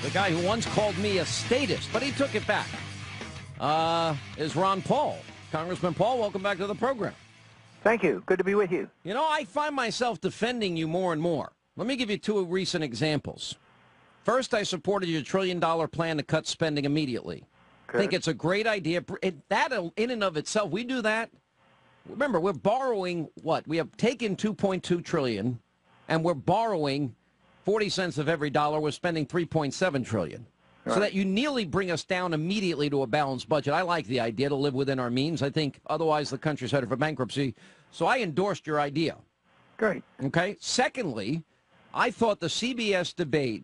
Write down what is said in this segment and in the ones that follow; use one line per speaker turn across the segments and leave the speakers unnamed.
The guy who once called me a statist, but he took it back, is Ron Paul. Congressman Paul, welcome back to the program.
Thank you. Good to be with you.
You know, I find myself defending you more and more. Let me give you two recent examples. First, I supported your $1 trillion plan to cut spending immediately. I think it's a great idea. That in and of itself, we do that. Remember, we're borrowing what? We have taken $2.2 trillion, and we're borrowing 40 cents of every dollar. We're spending $3.7 trillion. Right. So that you nearly bring us down immediately to a balanced budget. I like the idea to live within our means. I think otherwise the country's headed for bankruptcy. So I endorsed your idea.
Great.
Okay. Secondly, I thought the CBS debate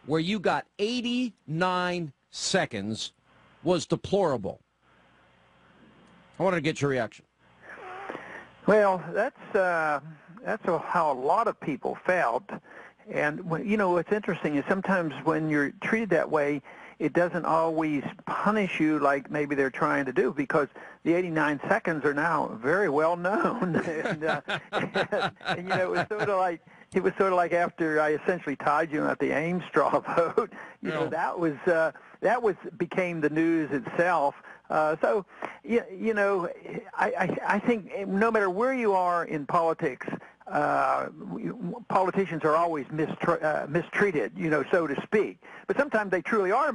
where you got 89 seconds was deplorable. I wanted to get your reaction.
Well, that's how a lot of people felt. And, you know, what's interesting is sometimes when you're treated that way, it doesn't always punish you like maybe they're trying to do, because the 89 seconds are now very well known. And you know, it was sort of like after I essentially tied you at the Ames straw vote. You know, that became the news itself. So, you know, I think no matter where you are in politics, politicians are always mistreated, you know, so to speak. But sometimes they truly are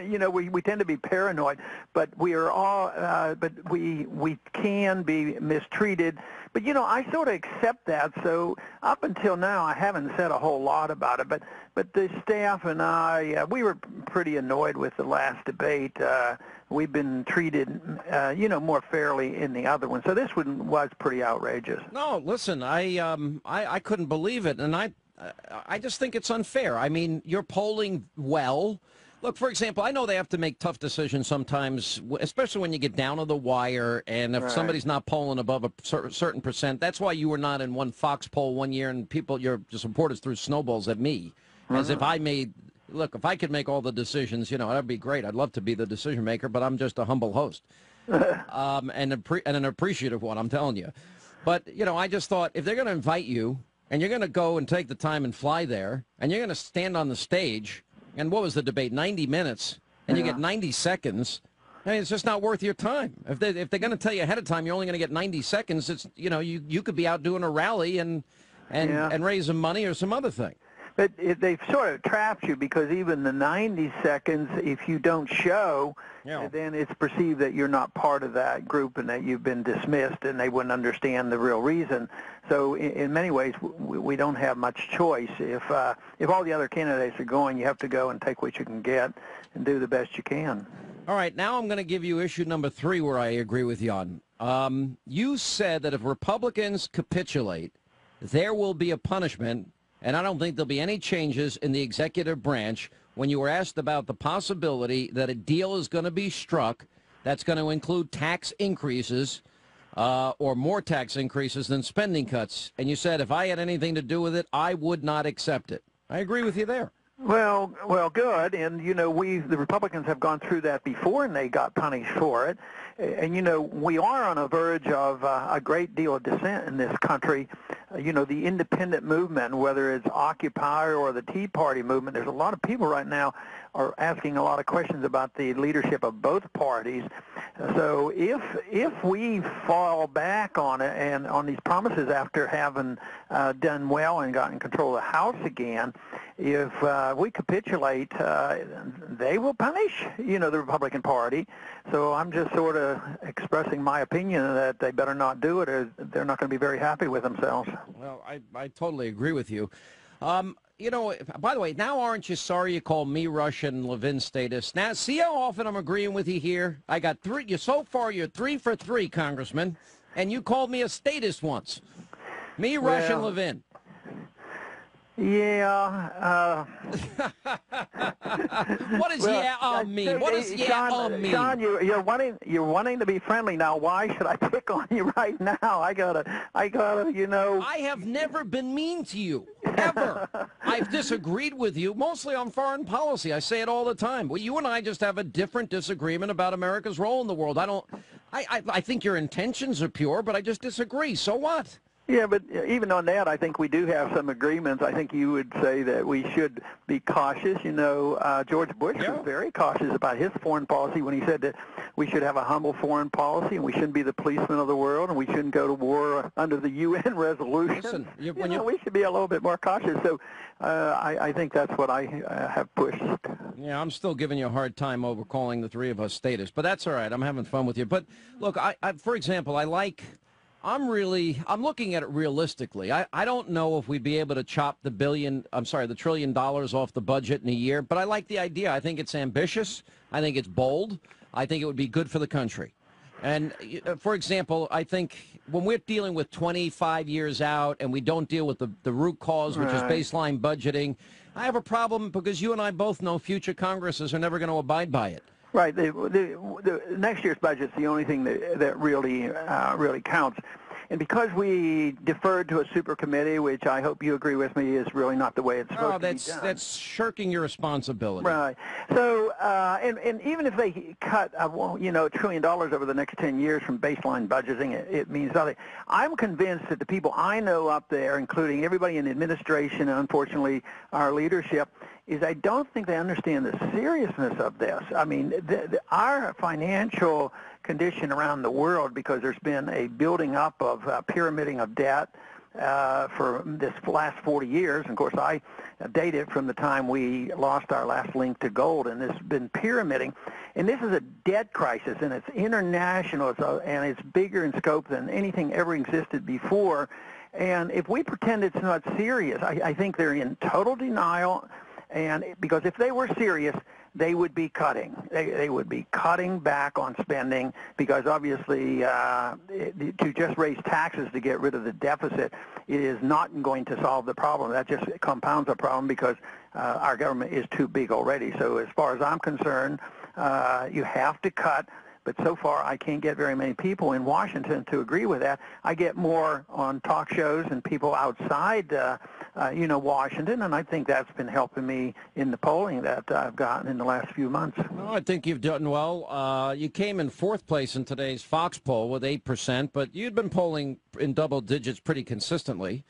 you know, we tend to be paranoid, but we are all, but we can be mistreated. But, you know, I sort of accept that. So up until now, I haven't said a whole lot about it. But the staff and I, we were pretty annoyed with the last debate. We've been treated, you know, more fairly in the other one. So this one was pretty outrageous.
No, listen, I couldn't believe it, and I just think it's unfair. I mean, you're polling well. Look, for example, I know they have to make tough decisions sometimes, especially when you get down to the wire, and if somebody's not polling above a certain percent. That's why you were not in one Fox poll one year, and your supporters threw snowballs at me, as if I made. Look, if I could make all the decisions, you know, that'd be great. I'd love to be the decision maker, but I'm just a humble host, and an appreciative one, I'm telling you. But, you know, I just thought if they're going to invite you and you're going to go and take the time and fly there and you're going to stand on the stage, and what was the debate, 90 minutes, and you get 90 seconds, I mean, it's just not worth your time. If they're going to tell you ahead of time you're only going to get 90 seconds, it's, you know, you could be out doing a rally and raise some money or some other thing.
But they've sort of trapped you, because even the 90 seconds, if you don't show, then it's perceived that you're not part of that group and that you've been dismissed, and they wouldn't understand the real reason. So in many ways, we don't have much choice. If all the other candidates are going, you have to go and take what you can get and do the best you can.
All right, now I'm going to give you issue number 3 where I agree with you on. You said that if Republicans capitulate, there will be a punishment. And I don't think there'll be any changes in the executive branch when you were asked about the possibility that a deal is going to be struck that's going to include tax increases or more tax increases than spending cuts. And you said if I had anything to do with it, I would not accept it. I agree with you there.
Well, good. And, you know, the Republicans have gone through that before, and they got punished for it. And, you know, we are on the verge of a great deal of dissent in this country. You know, the independent movement, whether it's Occupy or the Tea Party movement, there's a lot of people right now are asking a lot of questions about the leadership of both parties. So if we fall back on it and on these promises after having done well and gotten control of the House again, if we capitulate, they will punish, you know, the Republican Party. So I'm just sort of expressing my opinion that they better not do it, or they're not going to be very happy with themselves.
Well, I totally agree with you. You know, by the way, now aren't you sorry you called me Russian Levin status? Now, see how often I'm agreeing with you here? I got 3. So far, you're 3 for 3, Congressman, and you called me a statist once. Me, Russian Levin.
Yeah.
What does mean? What does mean?
Sean, you're wanting to be friendly now. Why should I pick on you right now? I gotta, you know.
I have never been mean to you, ever. I've disagreed with you, mostly on foreign policy. I say it all the time. Well, you and I just have a different disagreement about America's role in the world. I think your intentions are pure, but I just disagree. So what?
Yeah, but even on that, I think we do have some agreements. I think you would say that we should be cautious. You know, George Bush was very cautious about his foreign policy when he said that we should have a humble foreign policy and we shouldn't be the policemen of the world and we shouldn't go to war under the UN resolution.
Listen,
we should be a little bit more cautious. So I think that's what I have pushed.
Yeah, I'm still giving you a hard time over calling the three of us statists, but that's all right. I'm having fun with you. But look, for example, I'm looking at it realistically. I don't know if we'd be able to chop the $1 trillion off the budget in a year, but I like the idea. I think it's ambitious. I think it's bold. I think it would be good for the country. And, for example, I think when we're dealing with 25 years out and we don't deal with the root cause, which is baseline budgeting, I have a problem because you and I both know future Congresses are never going to abide by it.
Right. The next year's budget's the only thing that really counts. And because we deferred to a super committee, which I hope you agree with me is really not the way it's supposed to be done.
That's shirking your responsibility.
Right. So, and even if they cut, $1 trillion over the next 10 years from baseline budgeting, it means nothing. I'm convinced that the people I know up there, including everybody in the administration and unfortunately our leadership, is I don't think they understand the seriousness of this. I mean, our financial condition around the world, because there's been a building up of pyramiding of debt for this last 40 years. And of course, I date it from the time we lost our last link to gold, and this has been pyramiding. And this is a debt crisis, and it's international, and it's bigger in scope than anything ever existed before. And if we pretend it's not serious, I think they're in total denial. And because if they were serious, they would be cutting. They would be cutting back on spending because obviously to just raise taxes to get rid of the deficit, it is not going to solve the problem. That just compounds the problem because our government is too big already. So as far as I'm concerned, you have to cut. But so far, I can't get very many people in Washington to agree with that. I get more on talk shows and people outside, Washington, and I think that's been helping me in the polling that I've gotten in the last few months.
Well, I think you've done well. You came in fourth place in today's Fox poll with 8%, but you'd been polling in double digits pretty consistently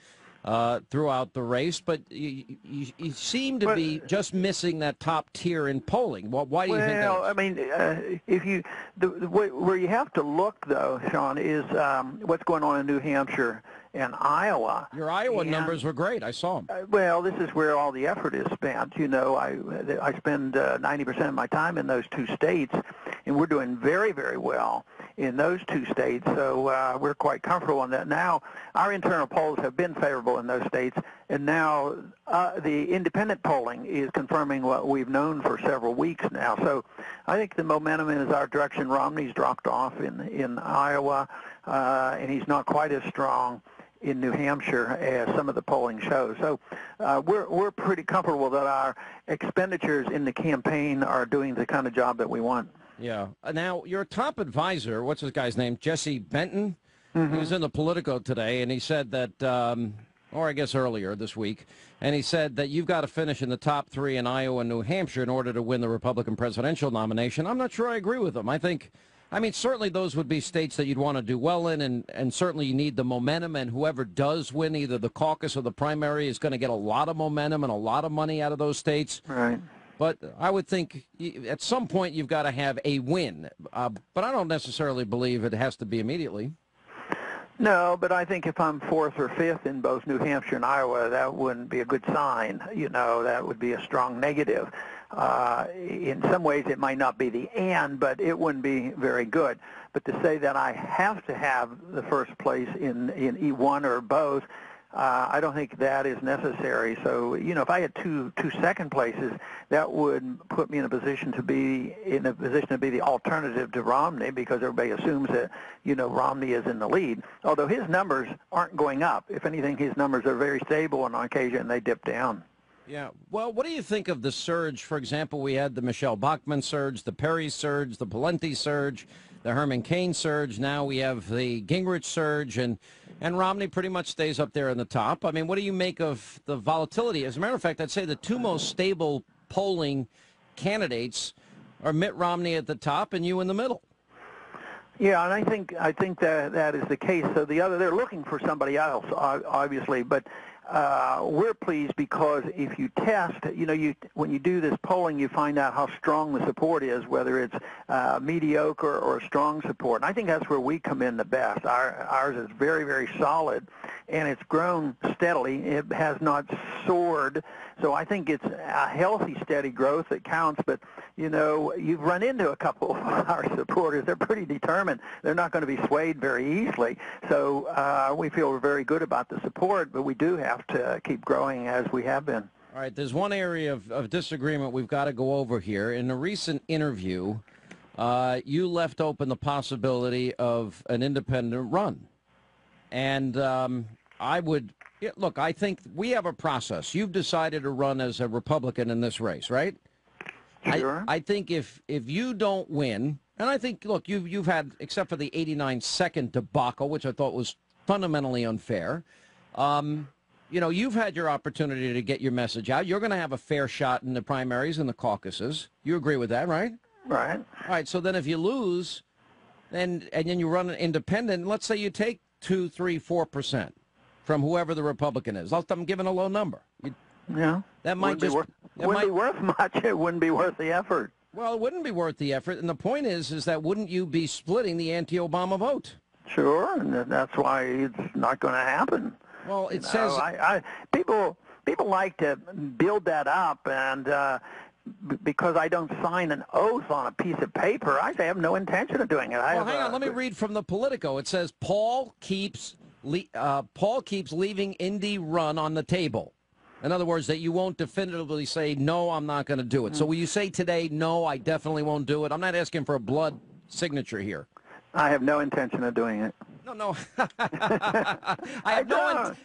throughout the race, but you seem to be just missing that top tier in polling. Why do you think that is?
Well, I mean, where you have to look, though, Sean, is what's going on in New Hampshire and Iowa.
Your Iowa numbers were great. I saw them.
Well, this is where all the effort is spent. You know, I spend 90% of my time in those two states, and we're doing very, very well in those two states. So we're quite comfortable on that. Now, our internal polls have been favorable in those states, and now the independent polling is confirming what we've known for several weeks now. So I think the momentum is our direction. Romney's dropped off in Iowa, and he's not quite as strong in New Hampshire as some of the polling shows. So we're pretty comfortable that our expenditures in the campaign are doing the kind of job that we want.
Yeah. Now, your top advisor, what's this guy's name, Jesse Benton? Mm-hmm. He was in the Politico today, and he said that, or I guess earlier this week, and he said that you've got to finish in the top three in Iowa and New Hampshire in order to win the Republican presidential nomination. I'm not sure I agree with him. I mean, certainly those would be states that you'd want to do well in, and certainly you need the momentum, and whoever does win either the caucus or the primary is going to get a lot of momentum and a lot of money out of those states.
Right.
But I would think at some point you've got to have a win. But I don't necessarily believe it has to be immediately.
No, but I think if I'm fourth or fifth in both New Hampshire and Iowa, that wouldn't be a good sign. You know, that would be a strong negative. In some ways, it might not be the end, but it wouldn't be very good. But to say that I have to have the first place in E1 or both, I don't think that is necessary. So, you know, if I had two second places, that would put me in a position to be the alternative to Romney, because everybody assumes that, you know, Romney is in the lead. Although his numbers aren't going up. If anything, his numbers are very stable, and on occasion they dip down.
Yeah. Well, what do you think of the surge? For example, we had the Michelle Bachmann surge, the Perry surge, the Pawlenty surge, the Herman Cain surge. Now we have the Gingrich surge, and Romney pretty much stays up there in the top. I mean, what do you make of the volatility? As a matter of fact, I'd say the two most stable polling candidates are Mitt Romney at the top and you in the middle.
Yeah, and I think that is the case. So they're looking for somebody else, obviously, but we're pleased because if you test, when you do this polling, you find out how strong the support is, whether it's mediocre or strong support. And I think that's where we come in the best. Ours is very, very solid, and it's grown steadily. It has not soared. So I think it's a healthy, steady growth that counts. But, you've run into a couple of our supporters. They're pretty determined. They're not going to be swayed very easily. So we feel very good about the support, but we do have to keep growing as we have been.
All right, there's one area of disagreement we've got to go over here. In a recent interview, you left open the possibility of an independent run. And look, I think we have a process. You've decided to run as a Republican in this race, right?
Sure.
I think if you don't win, and I think, look, you've had, except for the 89-second debacle, which I thought was fundamentally unfair, you've had your opportunity to get your message out. You're going to have a fair shot in the primaries and the caucuses. You agree with that, right?
Right.
All right, so then if you lose, and then you run an independent, let's say you take 2, 3, 4% from whoever the Republican is. I'm giving a low number.
Yeah.
That might
wouldn't be worth much. It wouldn't be worth the effort.
Well, it wouldn't be worth the effort. And the point is that wouldn't you be splitting the anti-Obama vote?
Sure, and that's why it's not going to happen.
Well, it says
people like to build that up, and because I don't sign an oath on a piece of paper, I have no intention of doing it.
Well, hang on. Let me read from the Politico. It says Paul keeps leaving Indy run on the table. In other words, that you won't definitively say, no, I'm not going to do it. So will you say today, no, I definitely won't do it? I'm not asking for a blood signature here.
I have no intention of doing it.
No. I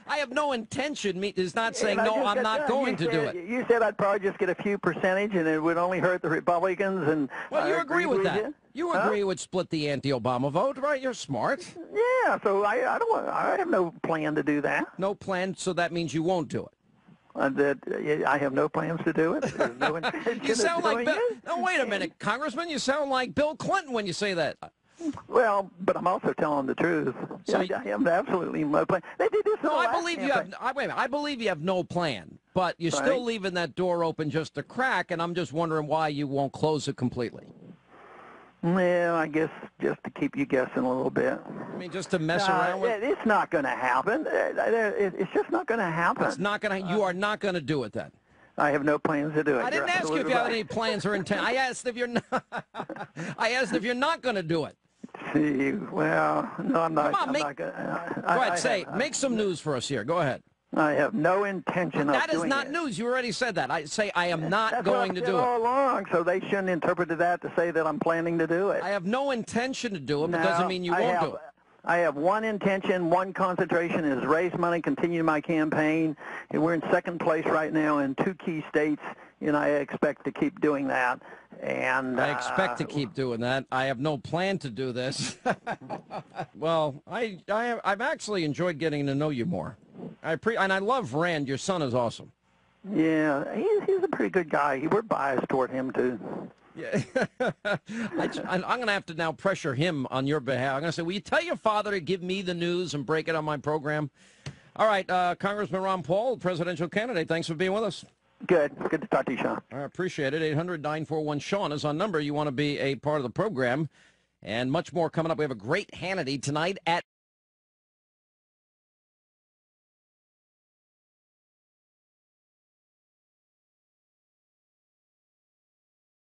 have no intention. Is not saying, no, I'm not going to do it.
You said I'd probably just get a few percentage and it would only hurt the Republicans. And
well, you agree with that. You agree it would split the anti-Obama vote, right? You're smart.
Yeah, so I have no plan to do that.
No plan, so that means you won't do it.
I have no plans to do it. There's no intention
You sound like Bill.
it.
No, wait a minute, Congressman. You sound like Bill Clinton when you say that.
Well, but I'm also telling the truth.
So
I have absolutely no plan. They did this.
No, I believe you have. Wait a minute. I believe you have no plan, but you're still leaving that door open just a crack, and I'm just wondering why you won't close it completely.
Well, I guess just to keep you guessing a little bit.
I mean, just to mess around with.
It's not going to happen. It's just not going to happen.
It's not going to. You are not going to do it then.
I have no plans to do it.
I didn't ask you if you had any plans or intent. I asked if you're not. I asked if you're not going to do it.
See, well, no, I'm not.
Come on,
I'm
go ahead, make some news for us here. Go ahead.
I have no intention of doing it.
That is not news. You already said that. I say I am not going to do it.
That's what I've said all along, so they shouldn't interpret that to say that I'm planning to do it.
I have no intention to do it, but doesn't mean you won't do it.
I have one intention, one concentration is raise money, continue my campaign. And we're in second place right now in 2 key states, and I expect to keep doing that. And
I expect to keep doing that. I have no plan to do this. Well, I've actually enjoyed getting to know you more. And I love Rand. Your son is awesome.
Yeah, he's a pretty good guy. We're biased toward him too.
Yeah. I'm going to have to now pressure him on your behalf. I'm going to say, will you tell your father to give me the news and break it on my program? All right, Congressman Ron Paul, presidential candidate, thanks for being with us.
Good to talk to you, Sean.
I appreciate it. 800-941-SEAN is our number. You want to be a part of the program. And much more coming up. We have a great Hannity tonight at